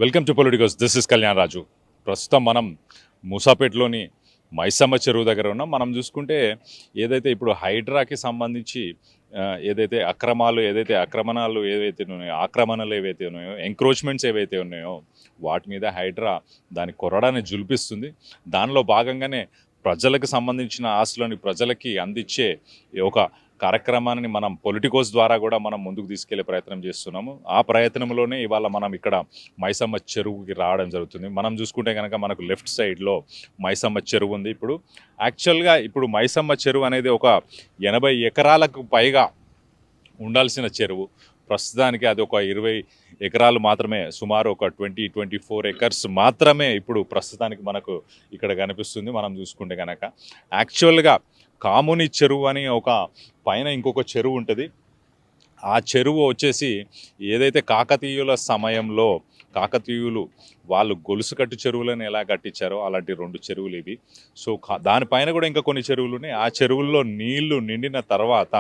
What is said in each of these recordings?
Welcome to politicals. This is Kalyan Raju. ప్రస్తుతం మనం మూసాపేటలోని మైసమ్మ చెరువు దగ్గర ఉన్నాం. మనం చూసుకుంటే ఏదైతే ఇప్పుడు హైడ్రాకి సంబంధించి ఏదైతే ఆక్రమణలు ఏవైతే ఉన్నాయో, ఆక్రమణలు ఏవైతే ఉన్నాయో, ఎంక్రోచ్మెంట్స్ ఏవైతే ఉన్నాయో వాటి మీద హైడ్రా దాని కొరడాన్ని జులిపిస్తుంది. దానిలో భాగంగానే ప్రజలకు సంబంధించిన ఆస్తులని ప్రజలకి అందించే ఒక కార్యక్రమాన్ని మనం పొలిటికోస్ ద్వారా కూడా మనం ముందుకు తీసుకెళ్లే ప్రయత్నం చేస్తున్నాము. ఆ ప్రయత్నంలోనే ఇవాళ మనం ఇక్కడ మైసమ్మ చెరువుకి రావడం జరుగుతుంది. మనం చూసుకుంటే కనుక మనకు లెఫ్ట్ సైడ్లో మైసమ్మ చెరువు ఉంది. యాక్చువల్గా మైసమ్మ చెరువు అనేది ఒక 80 ఎకరాలకు పైగా ఉండాల్సిన చెరువు. ప్రస్తుతానికి అది ఒక 20 ఎకరాలు మాత్రమే, సుమారు ఒక 24 ఎకర్స్ మాత్రమే ఇప్పుడు ప్రస్తుతానికి మనకు ఇక్కడ కనిపిస్తుంది. మనం చూసుకుంటే కనుక యాక్చువల్గా కాముని చెరువు అని ఒక పైన ఇంకొక చెరువు ఉంటుంది. ఆ చెరువు వచ్చేసి ఏదైతే కాకతీయుల సమయంలో కాకతీయులు వాళ్ళు గొలుసు కట్టు చెరువులను ఎలా కట్టించారో అలాంటి 2 చెరువులు ఇవి. సో దానిపైన కూడా ఇంకా కొన్ని చెరువులు ఉన్నాయి. ఆ చెరువుల్లో నీళ్లు నిండిన తర్వాత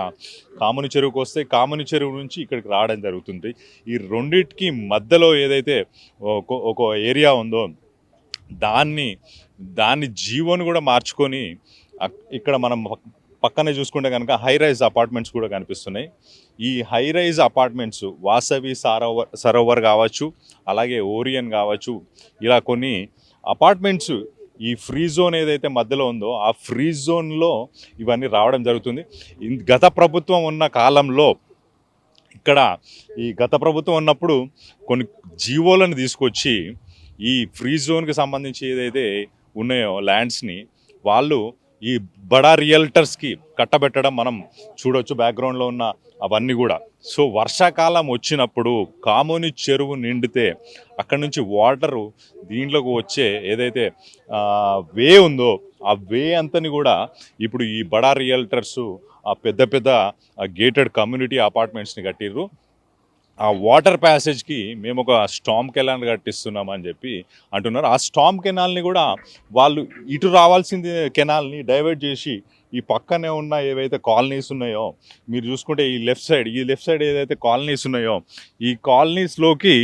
కాముని చెరువుకు వస్తే కాముని చెరువు నుంచి ఇక్కడికి రావడం జరుగుతుంది. ఈ రెండింటికి మధ్యలో ఏదైతే ఒక ఏరియా ఉందో దాన్ని జీవోని కూడా మార్చుకొని ఇక్కడ మనం పక్కనే చూసుకుంటే కనుక హై రైజ్ అపార్ట్మెంట్స్ కూడా కనిపిస్తున్నాయి. ఈ high rise apartments Vasavi Sarovar కావచ్చు, అలాగే ఓరియన్ కావచ్చు, ఇలా కొన్ని అపార్ట్మెంట్స్ ఈ ఫ్రీ జోన్ ఏదైతే మధ్యలో ఉందో ఆ ఫ్రీ జోన్లో ఇవన్నీ రావడం జరుగుతుంది. గత ప్రభుత్వం ఉన్న కాలంలో గత ప్రభుత్వం ఉన్నప్పుడు కొన్ని జీవోలను తీసుకొచ్చి ఈ ఫ్రీ జోన్కి సంబంధించి ఏదైతే ఉన్నాయో ల్యాండ్స్ని వాళ్ళు ఈ బడా రియల్టర్స్కి కట్టబెట్టడం మనం చూడొచ్చు బ్యాక్గ్రౌండ్లో ఉన్న అవన్నీ కూడా. సో వర్షాకాలం వచ్చినప్పుడు కాముని చెరువు నిండితే అక్కడి నుంచి వాటరు దీంట్లోకి వచ్చే ఏదైతే వే ఉందో ఆ వే అంతని కూడా ఇప్పుడు ఈ బడా రియల్టర్సు ఆ పెద్ద గేటెడ్ కమ్యూనిటీ అపార్ట్మెంట్స్ని కట్టిర్రు. ఆ వాటర్ ప్యాసేజ్కి మేము ఒక స్టామ్ కెనాల్ కట్టిస్తున్నామని చెప్పి అంటున్నారు. ఆ స్టామ్ కెనాల్ని కూడా వాళ్ళు ఇటు రావాల్సింది కెనాల్ని డైవర్ట్ చేసి ఈ పక్కనే ఉన్న ఏవైతే కాలనీస్ ఉన్నాయో మీరు చూసుకుంటే ఈ లెఫ్ట్ సైడ్ ఏదైతే కాలనీస్ ఉన్నాయో ఈ కాలనీస్లోకి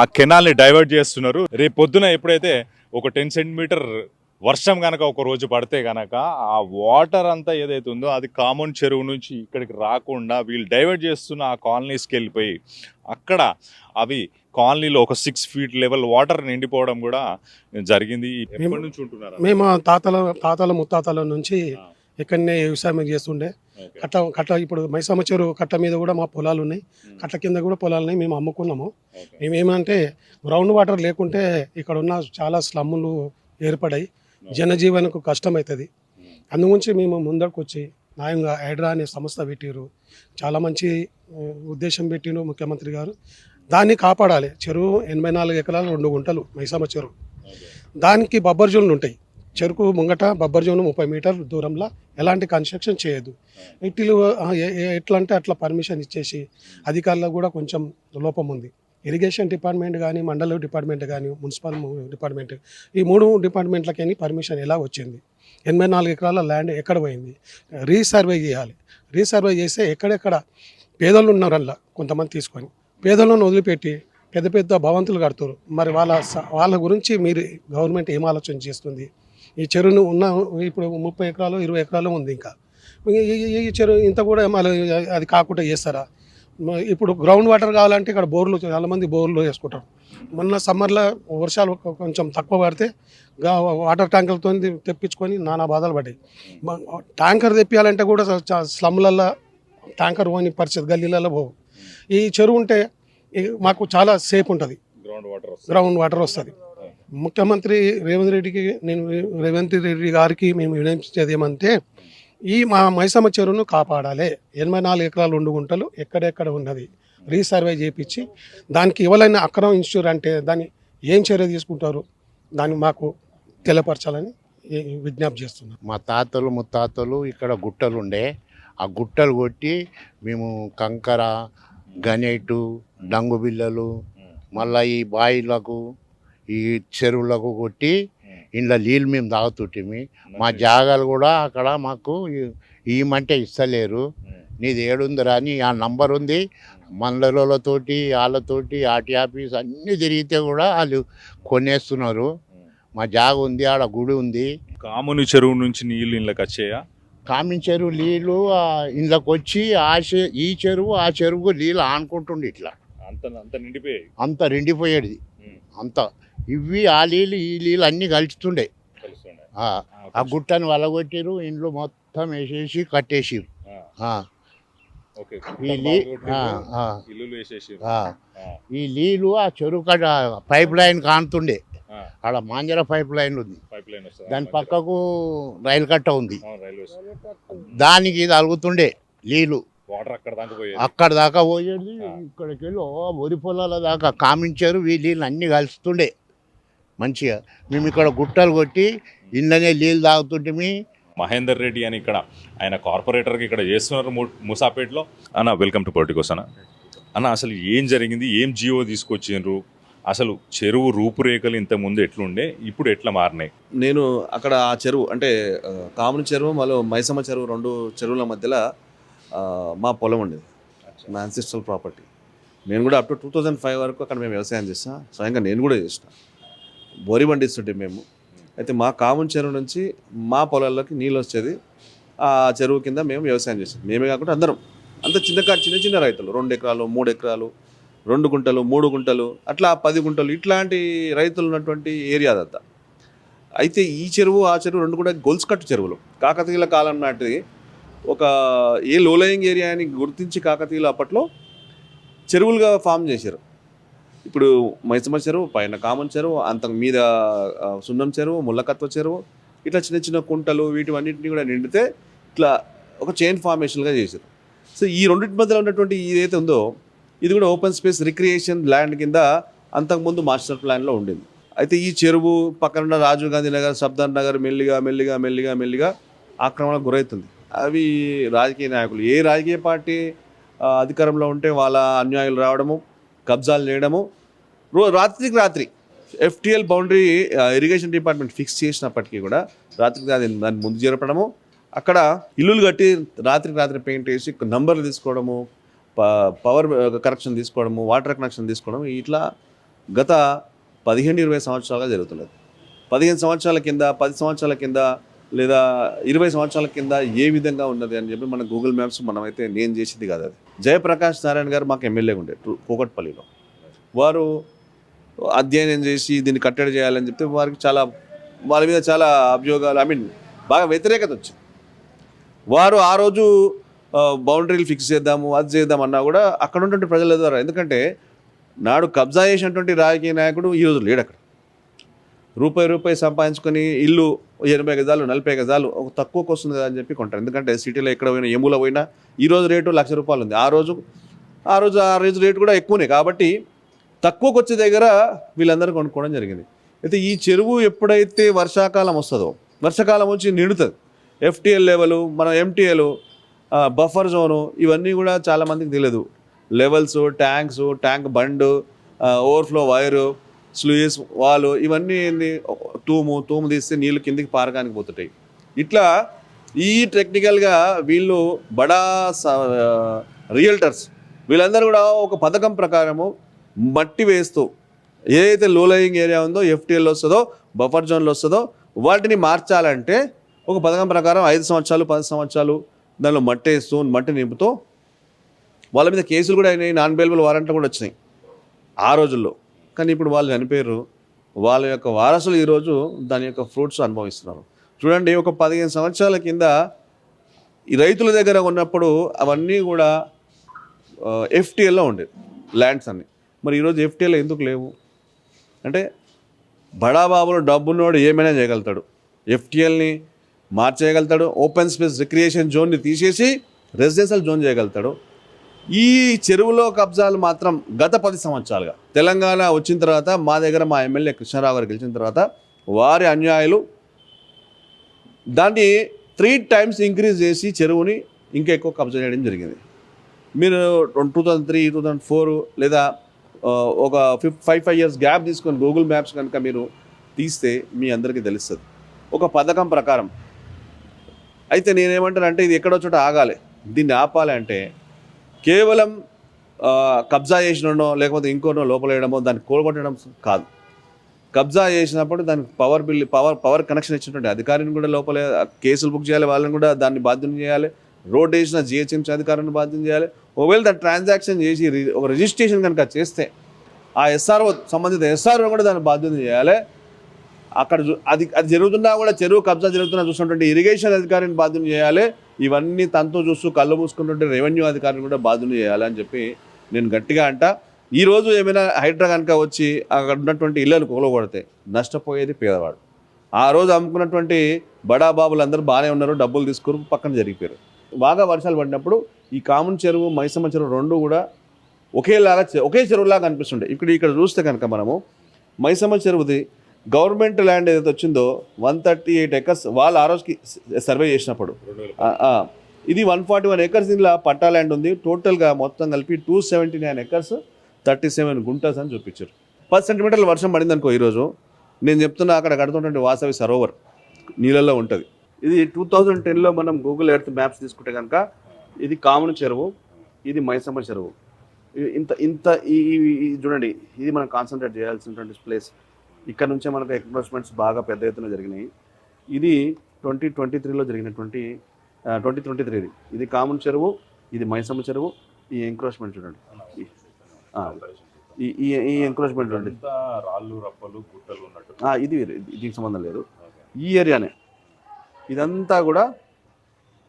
ఆ కెనాల్ని డైవర్ట్ చేస్తున్నారు. రేపు పొద్దున ఎప్పుడైతే ఒక 10 సెంటీమీటర్ వర్షం కనుక ఒక రోజు పడితే కనుక ఆ వాటర్ అంతా ఏదైతే ఉందో అది కామన్ చెరువు నుంచి ఇక్కడికి రాకుండా వీళ్ళు డైవర్ట్ చేస్తున్న ఆ కాలనీస్కి వెళ్ళిపోయి అక్కడ అవి కాలనీలో ఒక 6 ఫీట్ లెవెల్ వాటర్ నిండిపోవడం కూడా జరిగింది. ఎప్పటి నుంచి ఉంటున్నారు? మేము తాతల ముత్తాతల నుంచి ఇక్కడనే వ్యవసాయం చేస్తుండే. కట్ట ఇప్పుడు మైసమ్మ చెరువు కట్ట మీద కూడా మా పొలాలు ఉన్నాయి, కట్ట కింద కూడా పొలాలు ఉన్నాయి. మేము అమ్ముకున్నాము. మేమేమంటే గ్రౌండ్ వాటర్ లేకుంటే ఇక్కడ ఉన్న చాలా స్లమ్ములు ఏర్పడాయి, జనజీవనకు కష్టమవుతుంది. అందుగురించి మేము ముందరకు వచ్చి న్యాయంగా హైడ్రా అనే సంస్థ పెట్టిరు. చాలా మంచి ఉద్దేశం పెట్టిను ముఖ్యమంత్రి గారు. దాన్ని కాపాడాలి. చెరువు 84 ఎకరాలు 2 గుంటలు మైసమ్మ చెరువు. దానికి బబ్బర్ జోన్లు ఉంటాయి. చెరుకు ముంగట బబ్బర్ జోన్ 30 మీటర్ల దూరంలో ఎలాంటి కన్స్ట్రక్షన్ చేయొద్దు. ఇట్లు ఎట్లా అంటే అట్లా పర్మిషన్ ఇచ్చేసి అధికారులకు కూడా కొంచెం లోపం ఉంది. ఇరిగేషన్ డిపార్ట్మెంట్ కానీ, మండల డిపార్ట్మెంట్ కానీ, మున్సిపల్ డిపార్ట్మెంట్, ఈ 3 డిపార్ట్మెంట్లకని పర్మిషన్ ఎలా వచ్చింది? 84 ఎకరాల ల్యాండ్ ఎక్కడ పోయింది? రీసర్వే చేయాలి. రీసర్వే చేస్తే ఎక్కడెక్కడ పేదలు ఉన్నారల్లా కొంతమంది తీసుకొని పేదలను వదిలిపెట్టి పెద్ద భవంతులు కడుతున్నారు. మరి వాళ్ళ గురించి మీరు గవర్నమెంట్ ఏం ఆలోచన చేస్తుంది? ఈ చెరువును ఉన్న ఇప్పుడు 30 ఎకరాలు 20 ఎకరాలు ఉంది. ఇంకా ఈ చెరువు ఇంత కూడా మళ్ళీ అది కాకుండా చేస్తారా? ఇప్పుడు గ్రౌండ్ వాటర్ కావాలంటే ఇక్కడ బోర్లు, చాలామంది బోర్లు వేసుకుంటారు. మొన్న సమ్మర్లో వర్షాలు కొంచెం తక్కువ పడితే వాటర్ ట్యాంకర్లతో తెప్పించుకొని నానా బాధలు పడ్డాయి. ట్యాంకర్ తెప్పించాలంటే కూడా స్లమ్లలో ట్యాంకర్ పోని పరిస్థితి, గల్లీలలో పోవు. ఈ చెరువు ఉంటే మాకు చాలా సేఫ్ ఉంటుంది, గ్రౌండ్ వాటర్ వస్తుంది. ముఖ్యమంత్రి రేవంత్ రెడ్డి గారికి మేము వినియోగించేది ఏమంటే మా మైసమ్మ చెరువును కాపాడాలి. 84 ఎకరాలు 2 గుంటలు ఎక్కడెక్కడ ఉన్నది రీసర్వే చేయించి దానికి ఎవరైనా అక్రమ ఇన్సూర్ అంటే దాన్ని ఏం చర్య తీసుకుంటారు దాన్ని మాకు తెలియపరచాలని విజ్ఞప్తి చేస్తున్నాం. మా తాతలు ముత్తాతలు ఇక్కడ గుట్టలు ఉండే, ఆ గుట్టలు కొట్టి మేము కంకర, గనేటు, డంగు బిల్లలు, మళ్ళీ ఈ బాయిలకు ఈ చెరువులకు కొట్టి ఇంట్లో నీళ్ళు మేము తాగుతుంటిమి. మా జాగాలు కూడా అక్కడ మాకు ఇవ్వమంటే ఇస్తలేరు. నీది ఏడుందిరా అని ఆ నంబర్ ఉంది. మండలతోటి వాళ్ళతోటి ఆర్టీ ఆఫీస్ అన్నీ తిరిగితే కూడా వాళ్ళు కొనేస్తున్నారు. మా జాగ ఉంది, ఆడ గుడి ఉంది. కాముని చెరువు నుంచి నీళ్ళు ఇళ్ళకి వచ్చాయా? కామిన్ చెరువు నీళ్ళు ఇంట్లోకి వచ్చి ఈ చెరువు ఆ చెరువు నీళ్ళు ఆనుకుంటుండే ఇట్లా అంత అంత నిండిపోయాయి. అంత రెండిపోయేది అంత. ఇవి ఆ నీళ్ళు ఈ నీళ్ళు అన్నీ కలుస్తుండే. ఆ గుట్టని వలగొట్టిరు, ఇండ్లు మొత్తం వేసేసి కట్టేసిరు. ఈ నీళ్ళు ఆ చెరువు కట్ట పైప్ లైన్ కానుతుండే. ఆడ మాంజర పైప్ లైన్ ఉంది, దాని పక్కకు రైలు కట్ట ఉంది, దానికి ఇది అలుగుతుండే నీళ్ళు. అక్కడ దాకా పోయేది, ఇక్కడికి వెళ్ళి వరి పొలాల దాకా కామించారు. ఈ నీళ్ళు అన్నీ కలుస్తుండే మంచిగా. మేము ఇక్కడ గుట్టలు కొట్టి ఇంట్లోనే నీళ్ళు తాగుతుంటే. మహేందర్ రెడ్డి అని ఇక్కడ ఆయన కార్పొరేటర్కి ఇక్కడ చేస్తున్నారు ముసాపేట్లో. అన్న వెల్కమ్ టు పొలిటికోస్ అన్న. అన్న అసలు ఏం జరిగింది, ఏం జీవో తీసుకొచ్చిండ్రు, అసలు చెరువు రూపురేఖలు ఇంతకుముందు ఎట్లుండే, ఇప్పుడు ఎట్లా మారినాయి? నేను అక్కడ ఆ చెరువు అంటే కాముని చెరువు మళ్ళీ మైసమ్మ చెరువు, రెండు చెరువుల మధ్యలో మా పొలం ఉండేది, నా అన్సిస్టల్ ప్రాపర్టీ. నేను కూడా అప్ టు 2005 వరకు అక్కడ మేము వ్యవసాయం చేస్తాం. స్వయంగా నేను కూడా చేసిన బోరి పండిస్తుంటే మేము. అయితే మా కాముని చెరువు నుంచి మా పొలాల్లోకి నీళ్ళు వచ్చేది. ఆ చెరువు కింద మేము వ్యవసాయం చేస్తాం. మేమే కాకుండా అందరం అంత చిన్న చిన్న రైతులు, 2 ఎకరాలు 3 ఎకరాలు 2 గుంటలు 3 గుంటలు అట్లా 10 గుంటలు ఇట్లాంటి రైతులు ఉన్నటువంటి ఏరియా అదంతా. అయితే ఈ చెరువు ఆ చెరువు రెండు కూడా గొలుసుకట్టు చెరువులు. కాకతీయుల కాలం నాటిది. ఒక ఏ లోలయింగ్ ఏరియా అని గుర్తించి కాకతీయులు అప్పట్లో చెరువులుగా ఫామ్ చేశారు. ఇప్పుడు మైసమ్మ చెరువు, పైన కామన్ చెరువు, అంతకు మీద సున్నం చెరువు, ముల్లకత్వ చెరువు, ఇట్లా చిన్న చిన్న కుంటలు వీటివన్నింటినీ కూడా నిండితే ఇట్లా ఒక చైన్ ఫార్మేషన్గా చేశారు. సో ఈ రెండింటి మధ్యలో ఉన్నటువంటి ఏదైతే ఉందో ఇది కూడా ఓపెన్ స్పేస్ రిక్రియేషన్ ల్యాండ్ కింద అంతకుముందు మాస్టర్ ప్లాన్లో ఉండింది. అయితే ఈ చెరువు పక్కన రాజీవ్ గాంధీ నగర్, సఫ్దర్ నగర్ మెల్లిగా ఆక్రమణకు గురవుతుంది. అవి రాజకీయ నాయకులు, ఏ రాజకీయ పార్టీ అధికారంలో ఉంటే వాళ్ళ అన్యాయులు రావడము, కబ్జాలు చేయడము, రాత్రికి రాత్రి FTL boundary irrigation department fix చేసినప్పటికీ కూడా రాత్రికి దాన్ని ముందు జరపడము, అక్కడ ఇల్లులు కట్టి రాత్రికి రాత్రి పెయింట్ వేసి నంబర్లు తీసుకోవడము, పవర్ కనెక్షన్ తీసుకోవడము, వాటర్ కనెక్షన్ తీసుకోవడం, ఇట్లా గత 15-20 సంవత్సరాలుగా జరుగుతున్నది. 15 సంవత్సరాల కింద, 10 సంవత్సరాల కింద లేదా 20 సంవత్సరాల కింద ఏ విధంగా ఉన్నది అని చెప్పి మన గూగుల్ మ్యాప్స్ మనమైతే నేను చేసింది కాదు. అది జయప్రకాష్ నారాయణ గారు మాకు ఎమ్మెల్యేగా ఉండే కూకట్పల్లిలో. వారు అధ్యయనం చేసి దీన్ని కట్టడి చేయాలని చెప్తే వాళ్ళ మీద చాలా అభియోగాలు, బాగా వ్యతిరేకత వచ్చింది. వారు ఆ రోజు బౌండరీలు ఫిక్స్ చేద్దాము, అది చేద్దాం అన్నా కూడా అక్కడ ఉన్నటువంటి ప్రజల ద్వారా, ఎందుకంటే నాడు కబ్జా చేసినటువంటి రాజకీయ నాయకుడు ఈరోజు లేడు అక్కడ. రూపాయి సంపాదించుకొని ఇల్లు 80 గజాలు 40 గజాలు ఒక తక్కువకు వస్తుంది కదా అని చెప్పి కొంటారు. ఎందుకంటే సిటీలో ఎక్కడ పోయినా, ఏమూల పోయినా ఈరోజు రేటు ₹1,00,000 ఉంది. ఆ రోజు రేటు కూడా ఎక్కువనే. కాబట్టి తక్కువకు వచ్చే దగ్గర వీళ్ళందరూ కొనుక్కోవడం జరిగింది. అయితే ఈ చెరువు ఎప్పుడైతే వర్షాకాలం వస్తుందో, వర్షాకాలం వచ్చి నిండుతుంది. FTL లెవెలు, మన MTL, బఫర్ జోను, ఇవన్నీ కూడా చాలామందికి తెలియదు. Levels, tank bund, overflow wire, sluice వాలు, ఇవన్నీ తూము తీస్తే నీళ్ళు కిందికి పారగానికి పోతుంటాయి. ఇట్లా ఈ టెక్నికల్గా వీళ్ళు బడా రియల్టర్స్ వీళ్ళందరూ కూడా ఒక పథకం ప్రకారము మట్టి వేస్తూ ఏదైతే లోలయింగ్ ఏరియా ఉందో, FTL వస్తుందో, బఫర్ జోన్లో వస్తుందో వాటిని మార్చాలంటే ఒక పథకం ప్రకారం 5 సంవత్సరాలు 10 సంవత్సరాలు దానిలో మట్టి వేస్తూ మట్టి నింపుతూ వాళ్ళ మీద కేసులు కూడా అయినాయి, నాన్ బెయిలబుల్ వారెంట్లు కూడా వచ్చినాయి ఆ రోజుల్లో. కానీ ఇప్పుడు వాళ్ళు చనిపోయారు. వాళ్ళ యొక్క వారసులు ఈరోజు దాని యొక్క ఫ్రూట్స్ అనుభవిస్తున్నారు. చూడండి, ఒక 15 సంవత్సరాల కింద ఈ రైతుల దగ్గర ఉన్నప్పుడు అవన్నీ కూడా FTLలో ఉండేది ల్యాండ్స్ అన్నీ. మరి ఈరోజు FTL ఎందుకు లేవు అంటే, బడాబాబులు డబ్బున్నోడు ఏమైనా చేయగలుగుతాడు. FTLని మార్చేయగలుగుతాడు, ఓపెన్ స్పేస్ రిక్రియేషన్ జోన్ని తీసేసి రెసిడెన్షియల్ జోన్ చేయగలుగుతాడు. ఈ చెరువులో కబ్జాలు మాత్రం గత 10 సంవత్సరాలుగా తెలంగాణ వచ్చిన తర్వాత మా దగ్గర మా ఎమ్మెల్యే కృష్ణారావు గారు గెలిచిన తర్వాత వారి అన్యాయులు దాన్ని 3 times ఇంక్రీజ్ చేసి చెరువుని ఇంకా ఎక్కువ కబ్జా చేయడం జరిగింది. మీరు 2003, 2004 లేదా ఒక 5 years గ్యాప్ తీసుకొని గూగుల్ మ్యాప్స్ కనుక మీరు తీస్తే మీ అందరికీ తెలుస్తుంది ఒక పథకం ప్రకారం. అయితే నేనేమంటానంటే ఇది ఎక్కడో చోట ఆగాలి. దీన్ని ఆపాలంటే కేవలం కబ్జా చేసినో లేకపోతే ఇంకోనో లోపల వేయడమో దాన్ని కూలగొట్టడం కాదు. కబ్జా చేసినప్పుడు దానికి పవర్ కనెక్షన్ ఇచ్చినటువంటి అధికారిని కూడా లోపల కేసులు బుక్ చేయాలి, వాళ్ళని కూడా దాన్ని బాధ్యత చేయాలి. రోడ్ వేసిన జిహెచ్ఎంసీ అధికారులను బాధ్యత చేయాలి. ఒకవేళ దాన్ని ట్రాన్సాక్షన్ చేసి ఒక రిజిస్ట్రేషన్ కనుక చేస్తే ఆ ఎస్ఆర్ఓ సంబంధిత ఎస్ఆర్ఓ కూడా దాన్ని బాధ్యత చేయాలి. అక్కడ అది జరుగుతున్నా కూడా చెరువు కబ్జా జరుగుతున్నా చూసినటువంటి ఇరిగేషన్ అధికారిని బాధ్యత చేయాలి. ఇవన్నీ తనతో చూస్తూ కళ్ళు మూసుకున్నటువంటి రెవెన్యూ అధికారిని కూడా బాధ్యత చేయాలి అని చెప్పి నేను గట్టిగా అంటా. ఈరోజు ఏమైనా హైడ్రా కనుక వచ్చి అక్కడ ఉన్నటువంటి ఇళ్ళను కూలగొడితే నష్టపోయేది పేదవాడు. ఆ రోజు అమ్ముకున్నటువంటి బడా బాబులు అందరూ బాగానే ఉన్నారు, డబ్బులు తీసుకుని పక్కన జరిగిపోయారు. బాగా వర్షాలు పడినప్పుడు ఈ కామన్ చెరువు మైసమ్మ చెరువు రెండు కూడా ఒకే చెరువులాగా అనిపిస్తుండే. ఇక్కడ చూస్తే కనుక మనము మైసమ్మ చెరువుది గవర్నమెంట్ ల్యాండ్ ఏదైతే వచ్చిందో 138 acres వాళ్ళు ఆ రోజుకి సర్వే చేసినప్పుడు ఇది 141 acres దీనిలో పట్టా ల్యాండ్ ఉంది. టోటల్గా మొత్తం కలిపి 279 acres 37 గుంటస్ అని చూపించారు. 10 సెంటీమీటర్ల వర్షం పడింది అనుకో ఈరోజు, నేను చెప్తున్నా అక్కడ కడుతున్నటువంటి వాసవి సరోవర్ నీళ్ళల్లో ఉంటుంది. ఇది 2010లో మనం గూగుల్ ఎర్త్ మ్యాప్స్ తీసుకుంటే కనుక ఇది కామన్ చెరువు, ఇది మైసమ్మ చెరువు. ఈ చూడండి, ఇది మనం కాన్సన్ట్రేట్ చేయాల్సినటువంటి ప్లేస్. ఇక్కడ నుంచే మనకు ఎన్క్రోచ్మెంట్స్ బాగా పెద్ద ఎత్తున జరిగినాయి. ఇది 2023లో జరిగినటువంటి 2023 ఇది కామన్ చెరువు, ఇది మైసమ్మ చెరువు. ఈ ఎంక్రోచ్మెంట్ చూడండి, ఈ ఎంక్రోచ్మెంట్ చూడండి, రాళ్ళు రప్పలు గుట్టలు ఉన్నట్టు. ఇది దీనికి సంబంధం లేదు, ఈ ఏరియానే. ఇదంతా కూడా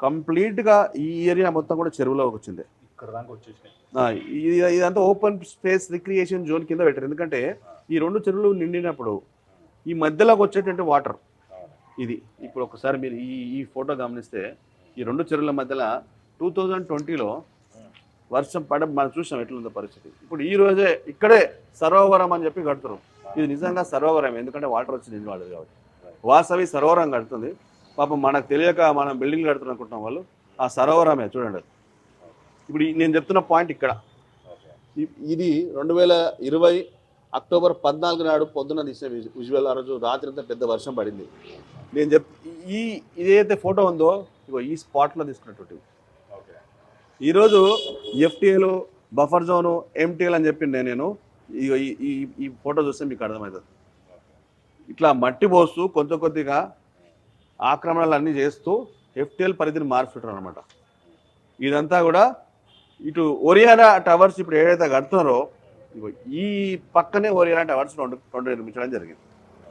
కంప్లీట్గా ఈ ఏరియా మొత్తం కూడా చెరువులోకి వచ్చింది. ఇక్కడ దాకా వచ్చేసినాయి. ఇదంతా ఓపెన్ స్పేస్ రిక్రియేషన్ జోన్ కింద పెట్టారు. ఎందుకంటే ఈ రెండు చెరువులు నిండినప్పుడు ఈ మధ్యలోకి వచ్చేటువంటి వాటర్ ఇది. ఇప్పుడు ఒకసారి మీరు ఈ ఫోటో గమనిస్తే ఈ రెండు చెరువుల మధ్యలో 2020లో వర్షం మనం చూసాం ఎట్లుందో పరిస్థితి. ఇప్పుడు ఈ రోజే ఇక్కడే సరోవరం అని చెప్పి కడుతున్నారు. ఇది నిజంగా సరోవరం, ఎందుకంటే వాటర్ వచ్చి నిండి వాడదు కాబట్టి. వాసవి సరోవరం కడుతుంది. పాపం మనకు తెలియక మనం బిల్డింగ్లు కడుతున్నాం అనుకుంటున్నాం, వాళ్ళు ఆ సరోవరమే చూడండి. ఇప్పుడు నేను చెప్తున్న పాయింట్ ఇక్కడ, ఇది 2020 అక్టోబర్ 14 నాడు పొద్దున్న తీసిన విజువల్. ఆ రోజు రాత్రి అంతా పెద్ద వర్షం పడింది. నేను ఇదైతే ఫోటో ఉందో ఇగో ఈ స్పాట్లో తీసుకున్నటువంటివి. ఈరోజు ఎఫ్టీఏలు, బఫర్ జోను, ఎంటీఎల్ అని చెప్పిండే నేను. ఇగో ఈ ఫోటో చూస్తే మీకు అర్థమవుతుంది. ఇట్లా మట్టి పోస్తూ కొద్దిగా ఆక్రమణలు అన్నీ చేస్తూ ఎఫ్టీఎల్ పరిధిని మార్చుంటారు అనమాట. ఇదంతా కూడా ఇటు ఓరియానా టవర్స్ ఇప్పుడు ఏదైతే కడుతున్నారో ఈ పక్కనే ఓరియానా టవర్స్ రెండు నిర్మించడం జరిగింది.